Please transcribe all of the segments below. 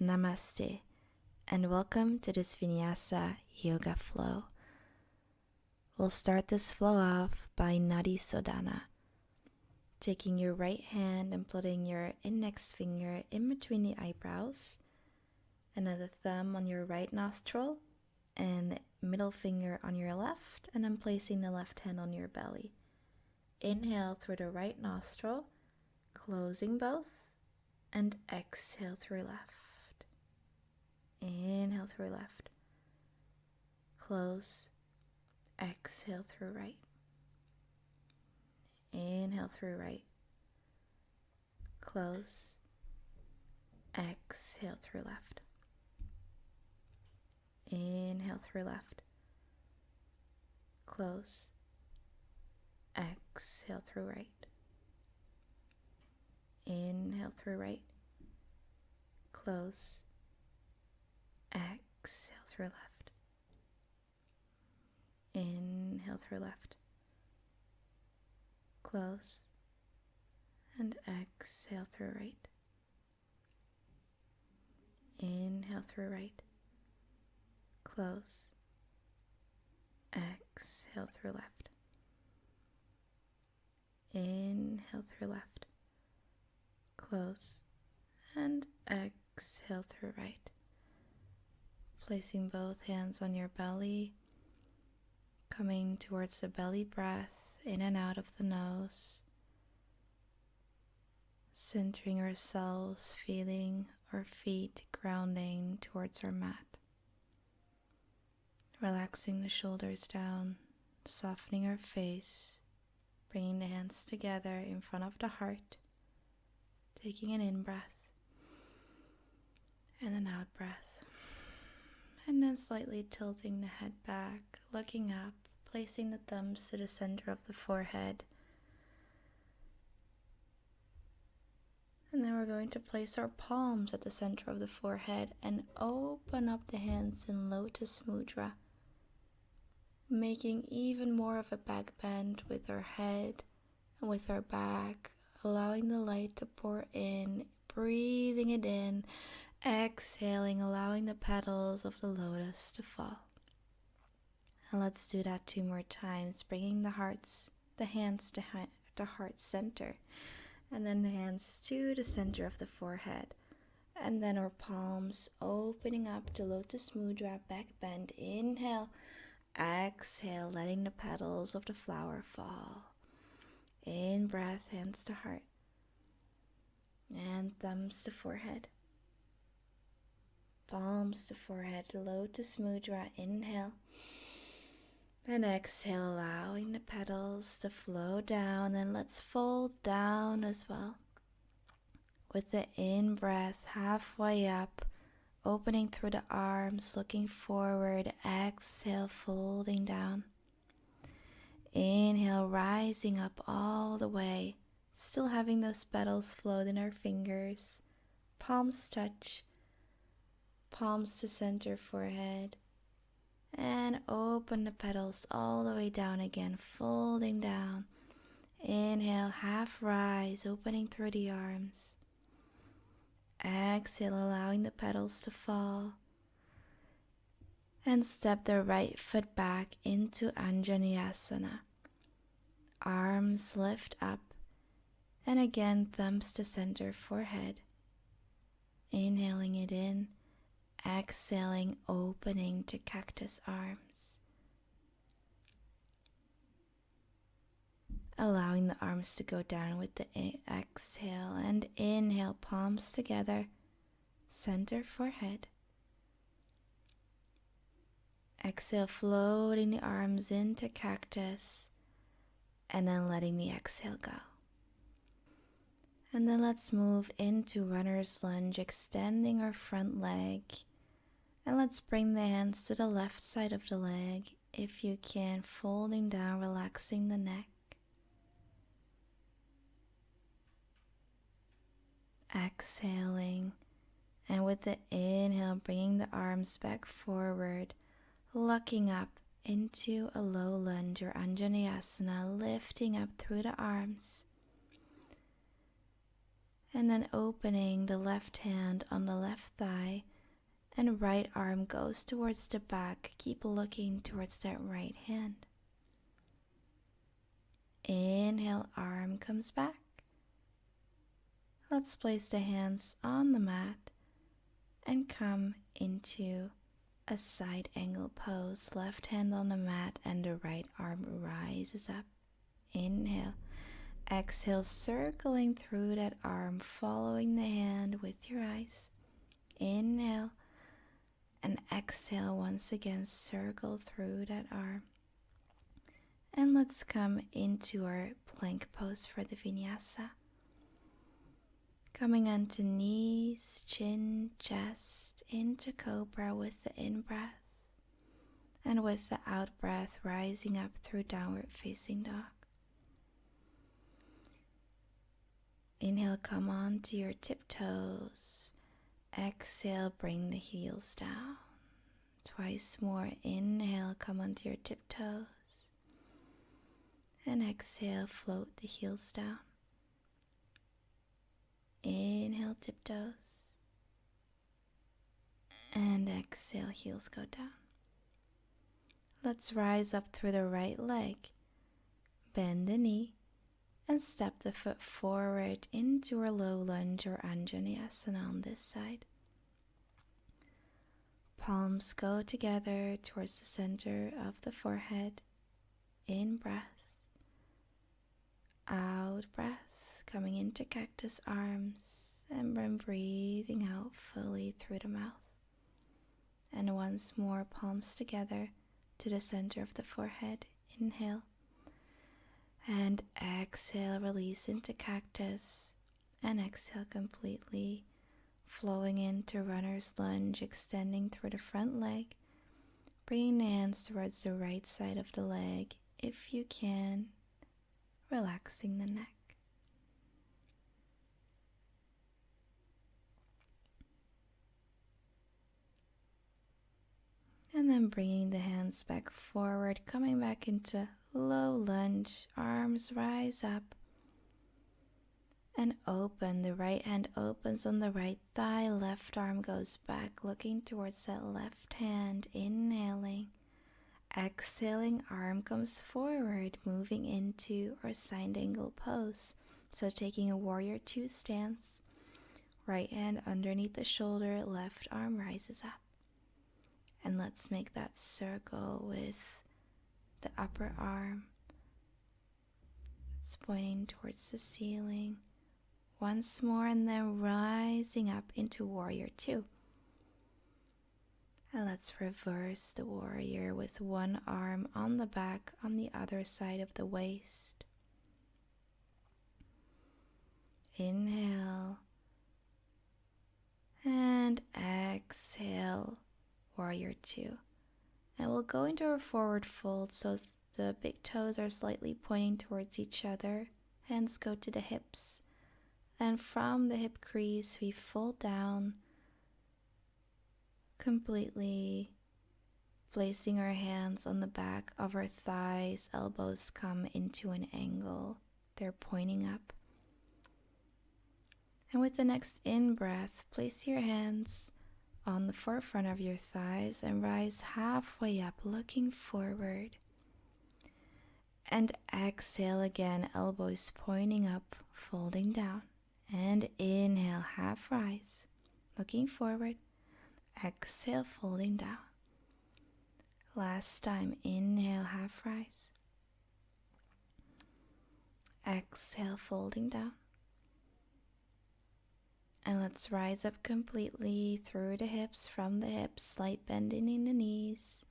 Namaste, and welcome to this Vinyasa Yoga Flow. We'll start this flow off by Nadi Sodhana, taking your right hand and putting your index finger in between the eyebrows, and then the thumb on your right nostril, and the middle finger on your left, and then placing the left hand on your belly. Inhale through the right nostril, closing both, and exhale through left. Inhale through left. Close. Exhale through right. Inhale through right. Close. Exhale through left. Inhale through left. Close. Exhale through right. Inhale through right. Close. Exhale through left. Inhale through left. Close. And exhale through right. Inhale through right. Close. Exhale through left. Inhale through left. Close. And exhale through right. Placing both hands on your belly, coming towards the belly breath, in and out of the nose, centering ourselves, feeling our feet grounding towards our mat, relaxing the shoulders down, softening our face, bringing the hands together in front of the heart, taking an in-breath and an out-breath. And then slightly tilting the head back, looking up, placing the thumbs to the center of the forehead. And then we're going to place our palms at the center of the forehead and open up the hands in Lotus Mudra, making even more of a back bend with our head and with our back, allowing the light to pour in, breathing it in, exhaling, allowing the petals of the lotus to fall. And let's do that 2 more times, bringing the hands to the heart center, and then the hands to the center of the forehead. And then our palms opening up to Lotus Mudra, back bend. Inhale, exhale, letting the petals of the flower fall. In breath, hands to heart, and thumbs to forehead. Palms to forehead, Lotus Mudra, inhale. And exhale, allowing the petals to flow down. And let's fold down as well. With the in-breath, halfway up, opening through the arms, looking forward. Exhale, folding down. Inhale, rising up all the way. Still having those petals float in our fingers. Palms touch. Palms to center forehead, and open the petals all the way down again, folding down. Inhale, half rise, opening through the arms. Exhale, allowing the petals to fall. And step the right foot back into Anjaneyasana. Arms lift up, and again, thumbs to center forehead. Inhaling it in. Exhaling, opening to cactus arms. Allowing the arms to go down with the exhale, and inhale, palms together, center forehead. Exhale, floating the arms into cactus, and then letting the exhale go. And then let's move into runner's lunge, extending our front leg. And let's bring the hands to the left side of the leg, if you can, folding down, relaxing the neck. Exhaling, and with the inhale, bringing the arms back forward, looking up into a low lunge or Anjaneyasana, lifting up through the arms. And then opening the left hand on the left thigh, and right arm goes towards the back. Keep looking towards that right hand. Inhale, arm comes back. Let's place the hands on the mat and come into a side angle pose. Left hand on the mat and the right arm rises up. Inhale. Exhale, circling through that arm, following the hand with your eyes. Inhale and exhale once again, circle through that arm. And let's come into our plank pose for the vinyasa. Coming onto knees, chin, chest, into cobra with the in-breath. And with the out-breath, rising up through downward facing dog. Inhale, come on to your tiptoes. Exhale, bring the heels down. Twice more. Inhale, come onto your tiptoes. And exhale, float the heels down. Inhale, tiptoes. And exhale, heels go down. Let's rise up through the right leg. Bend the knee. And step the foot forward into our low lunge or Anjaneyasana on this side. Palms go together towards the center of the forehead. In breath. Out breath. Coming into cactus arms. And then breathing out fully through the mouth. And once more, palms together to the center of the forehead. Inhale. And exhale, release into cactus. And exhale completely, flowing into runner's lunge, extending through the front leg. Bringing the hands towards the right side of the leg, if you can, relaxing the neck. And then bringing the hands back forward, coming back into low lunge, arms rise up and open. The right hand opens on the right thigh, left arm goes back, looking towards that left hand, inhaling. Exhaling, arm comes forward, moving into our side angle pose. So taking a warrior 2 stance, right hand underneath the shoulder, left arm rises up. And let's make that circle with the upper arm. It's pointing towards the ceiling. Once more, and then rising up into warrior 2. And let's reverse the warrior with one arm on the back on the other side of the waist. Inhale. And exhale, warrior 2. And we'll go into our forward fold, so the big toes are slightly pointing towards each other. Hands go to the hips. And from the hip crease, we fold down, completely placing our hands on the back of our thighs. Elbows come into an angle. They're pointing up. And with the next in-breath, place your hands on the forefront of your thighs and rise halfway up, looking forward. And exhale again, elbows pointing up, folding down. And inhale, half rise, looking forward. Exhale, folding down. Last time, inhale, half rise. Exhale, folding down. And let's rise up completely through the hips, from the hips, slight bending in the knees.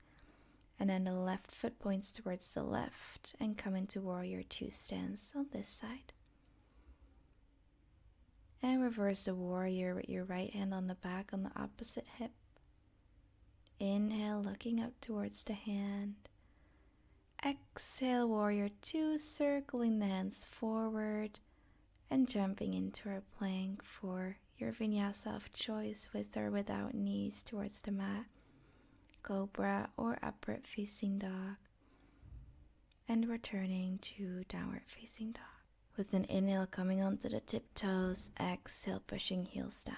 And then the left foot points towards the left and come into warrior 2 stance on this side. And reverse the warrior with your right hand on the back on the opposite hip. Inhale, looking up towards the hand. Exhale, warrior 2, circling the hands forward and jumping into our plank for your vinyasa of choice, with or without knees towards the mat, cobra or upward facing dog, and returning to downward facing dog. With an inhale, coming onto the tiptoes. Exhale, pushing heels down.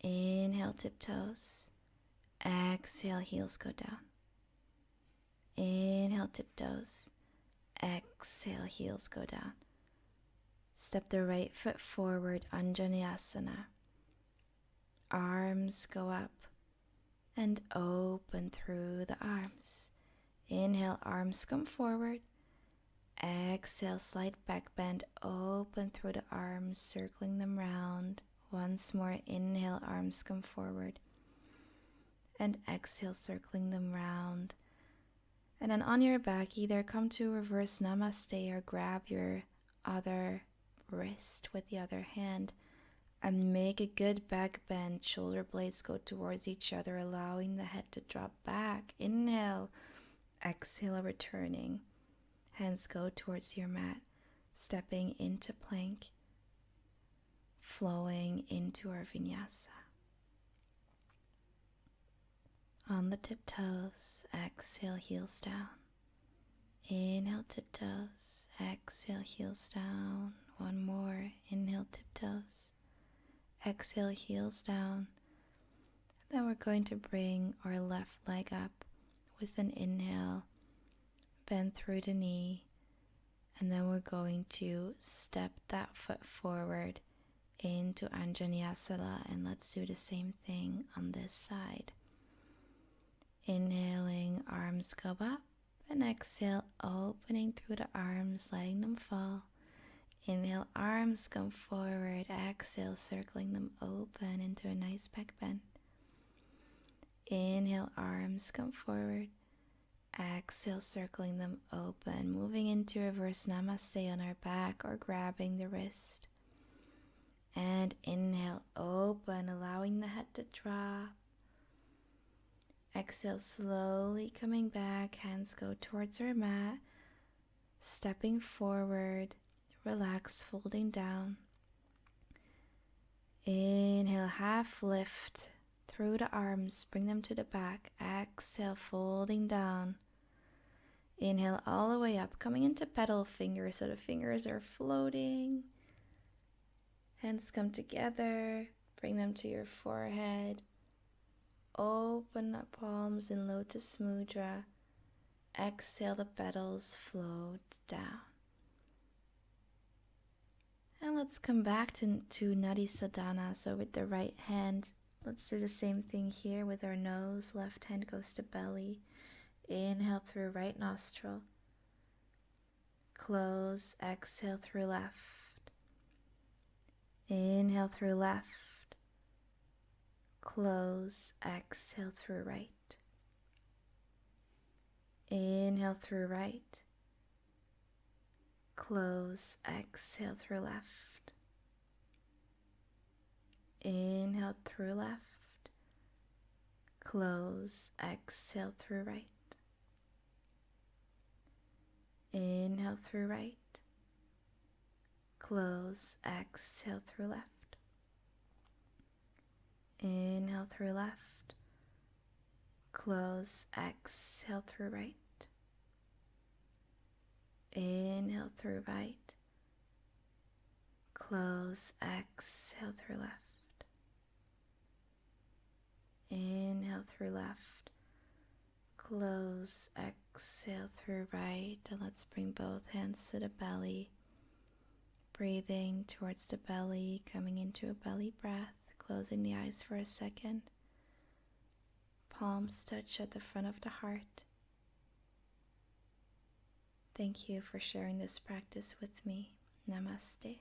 Inhale, tiptoes. Exhale, heels go down. Inhale, tiptoes. Exhale, heels go down. Step the right foot forward, Anjaneyasana. Arms go up and open through the arms. Inhale, arms come forward. Exhale, slight back bend, open through the arms, circling them round. Once more, inhale, arms come forward. And exhale, circling them round. And then on your back, either come to reverse namaste or grab your other wrist with the other hand and make a good back bend. Shoulder blades go towards each other, allowing the head to drop back. Inhale, exhale, returning. Hands go towards your mat, stepping into plank, flowing into our vinyasa. On the tiptoes, exhale, heels down. Inhale, tiptoes. Exhale, heels down. One more. Inhale, tiptoes. Exhale, heels down. Then we're going to bring our left leg up with an inhale. Bend through the knee. And then we're going to step that foot forward into Anjaneyasana. And let's do the same thing on this side. Inhaling, arms go up, and exhale, opening through the arms, letting them fall. Inhale, arms come forward, exhale, circling them open into a nice back bend. Inhale, arms come forward, exhale, circling them open, moving into reverse namaste on our back or grabbing the wrist. And inhale, open, allowing the head to drop. Exhale, slowly coming back, hands go towards our mat, stepping forward, relax, folding down. Inhale, half lift through the arms, bring them to the back. Exhale, folding down. Inhale, all the way up, coming into petal fingers, so the fingers are floating. Hands come together, bring them to your forehead. Open up palms in Lotus Mudra. Exhale, the petals float down. And let's come back to Nadi Sadhana. So with the right hand, let's do the same thing here with our nose. Left hand goes to belly. Inhale through right nostril. Close. Exhale through left. Inhale through left. Close, exhale through right. Inhale through right. Close, exhale through left. Inhale through left. Close, exhale through right. Inhale through right. Close, exhale through left. Inhale through left. Close, exhale through right. Inhale through right. Close, exhale through left. Inhale through left. Close, exhale through right. And let's bring both hands to the belly. Breathing towards the belly, coming into a belly breath. Closing the eyes for a second. Palms touch at the front of the heart. Thank you for sharing this practice with me. Namaste.